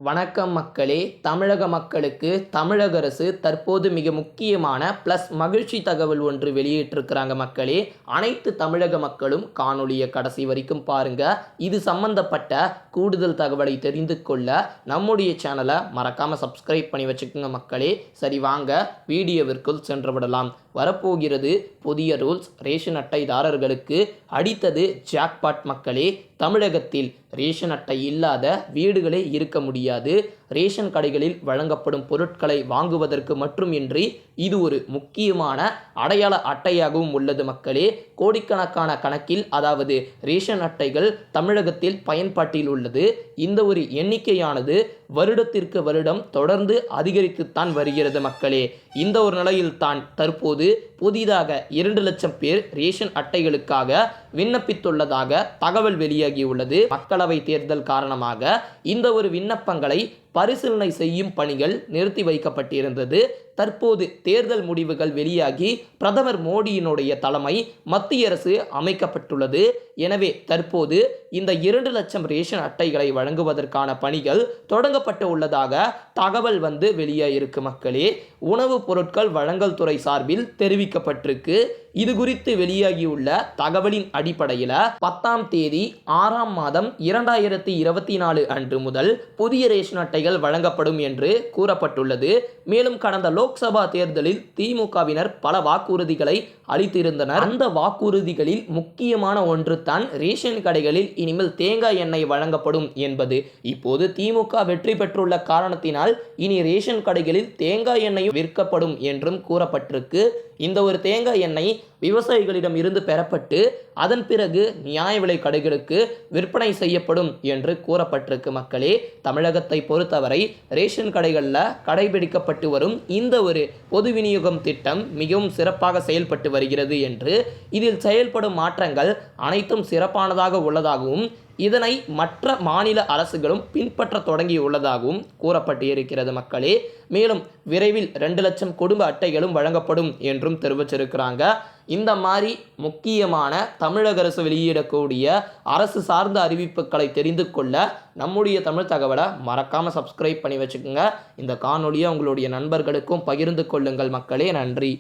வணக்கம் மக்களே. தமிழக மக்களுக்கு தமிழக அரசு தற்போது மிக முக்கியமான ப்ளஸ் மகிழ்ச்சி தகவல் ஒன்று வெளியிட்டிருக்கிறாங்க மக்களே. அனைத்து தமிழக மக்களும் காணொளியை கடைசி வரைக்கும் பாருங்க. இது சம்பந்தப்பட்ட கூடுதல் தகவலை தெரிந்து கொள்ள நம்முடைய சேனலை மறக்காம சப்ஸ்கிரைப் பண்ணி வச்சுக்கோங்க மக்களே. சரி, வாங்க வீடியோவிற்குள் சென்று விடலாம். வரப்போகிறது புதிய ரூல்ஸ். ரேஷன் அட்டைதாரர்களுக்கு அடித்தது ஜாக்பாட் மக்களே. தமிழகத்தில் ரேஷன் அட்டை இல்லாத வீடுகளே இருக்க முடியாது. ரேஷன் கடைகளில் வழங்கப்படும் பொருட்களை வாங்குவதற்கு மட்டுமின்றி இது ஒரு முக்கியமான அடையாள அட்டையாகவும் உள்ளது மக்களே. கோடிக்கணக்கான கணக்கில் அதாவது ரேஷன் அட்டைகள் தமிழகத்தில் பயன்பாட்டில் உள்ளது. இந்த ஒரு எண்ணிக்கையானது வருடத்திற்கு வருடம் தொடர்ந்து அதிகரித்துத்தான் வருகிறது மக்களே. இந்த ஒரு நிலையில் தான் தற்போது புதிதாக 2 லட்சம் பேர் ரேஷன் அட்டைகளுக்காக விண்ணப்பித்துள்ளதாக தகவல் வெளியாகியுள்ளது. மக்களவை தேர்தல் காரணமாக இந்த ஒரு விண்ணப்பங்களை பரிசீலனை செய்யும் பணிகள் நிறுத்தி வைக்கப்பட்டிருந்தது. தற்போது தேர்தல் முடிவுகள் வெளியாகி பிரதமர் மோடியினுடைய தலைமை மத்திய அரசு அமைக்கப்பட்டுள்ளது. எனவே தற்போது இந்த 2 லட்சம் ரேஷன் அட்டைகளை வழங்குவதற்கான பணிகள் தொடங்கப்பட்டு உள்ளதாக தகவல் வெளியாயிருக்கு மக்களே. உணவுப் பொருட்கள் வழங்கல் துறை சார்பில் தெரிவிக்கப்பட்டிருக்கு. இது குறித்து வெளியாகியுள்ள தகவலின் அடிப்படையில் 10ஆம் தேதி 6ஆம் மாதம் 2024 அன்று முதல் புதிய ரேஷன் அட்டைகள் வழங்கப்படும் என்று கூறப்பட்டுள்ளது. மேலும் கடந்த லோக்சபா தேர்தலில் திமுகவினர் பல வாக்குறுதிகளை அளித்திருந்தனர். அந்த வாக்குறுதிகளில் முக்கியமான ஒன்று தான் ரேஷன் கடைகளில் இனிமேல் தேங்காய் எண்ணெய் வழங்கப்படும் என்பது. இப்போது திமுக வெற்றி பெற்றுள்ள காரணத்தினால் இனி ரேஷன் கடைகளில் தேங்காய் எண்ணெயும் விற்கப்படும் என்றும் கூறப்பட்டிருக்கு. இந்த ஒரு தேங்காய் எண்ணெய் விவசாயிகளிடம் இருந்து பெறப்பட்டு அதன் பிறகு நியாய விலை கடைகளுக்கு விற்பனை செய்யப்படும் என்று கூறப்பட்டிருக்கு மக்களே. தமிழகத்தை பொறுத்தவரை ரேஷன் கடைகளில் கடைபிடிக்கப்பட்டு வரும் இந்த ஒரு பொது விநியோகம் திட்டம் மிகவும் சிறப்பாக செயல்பட்டு வருகிறது என்று, இதில் செயல்படும் மாற்றங்கள் அனைத்தும் சிறப்பானதாக உள்ளதாகவும் இதனை மற்ற மாநில அரசுகளும் பின்பற்ற தொடங்கியுள்ளதாகவும் கூறப்பட்டு இருக்கிறது மக்களே. மேலும் விரைவில் 2 லட்சம் குடும்ப அட்டைகளும் வழங்கப்படும் என்றும் தெரிவிச்சிருக்கிறாங்க. இந்த மாதிரி முக்கியமான தமிழக அரசு வெளியிடக்கூடிய அரசு சார்ந்த அறிவிப்புகளை தெரிந்து கொள்ள நம்முடைய தமிழ் தகவலை மறக்காம சப்ஸ்கிரைப் பண்ணி வச்சுக்கோங்க. இந்த காணொலியை உங்களுடைய நண்பர்களுக்கும் பகிர்ந்து கொள்ளுங்கள் மக்களே. நன்றி.